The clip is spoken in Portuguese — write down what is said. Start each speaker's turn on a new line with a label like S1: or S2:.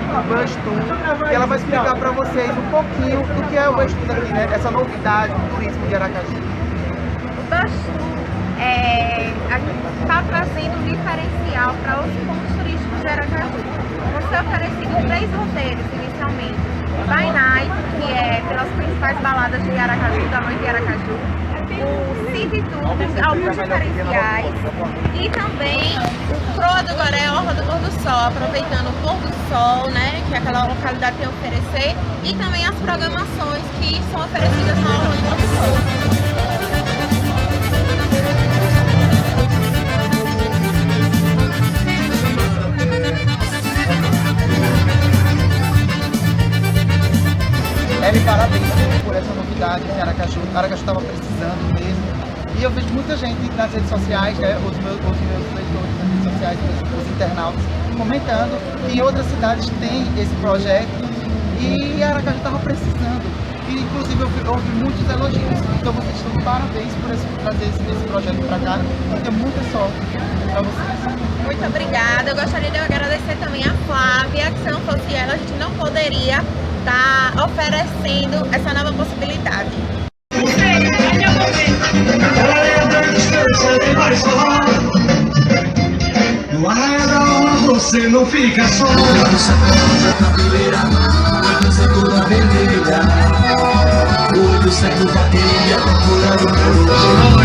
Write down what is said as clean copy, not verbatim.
S1: Bus Tour, e ela vai explicar para vocês um pouquinho do que é o Bus Tour aqui, né? Essa novidade do turismo de Aracaju.
S2: O Bus Tour está trazendo um diferencial para os pontos turísticos de Aracaju. Vão ser oferecidos 3 roteiros inicialmente. By Night, que é pelas principais baladas de Aracaju, da noite de Aracaju. O City Tour, com alguns diferenciais. E também o Proa do Goré, Orla do Pôr do Sol, aproveitando o pôr do sol, né, que aquela localidade tem a oferecer. E também as programações que são oferecidas na Orla do Pôr do Sol.
S1: Parabéns por essa novidade em Aracaju. Aracaju estava precisando mesmo. E eu vejo muita gente nas redes sociais, né, os meus leitores nas redes sociais, os internautas, comentando que em outras cidades tem esse projeto e Aracaju estava precisando. E inclusive eu ouvi muitos elogios. Então vocês estão de parabéns por trazer esse projeto para cá e ter muita sorte para vocês.
S2: Muito obrigada. Eu gostaria de agradecer também a Flávia, que se não fosse ela, a gente não poderia estar oferecendo essa nova possibilidade.
S3: No arraial da Orla você não fica só. No sapato da cabeleira, no setor da vermelha, o olho certo bateria procurando por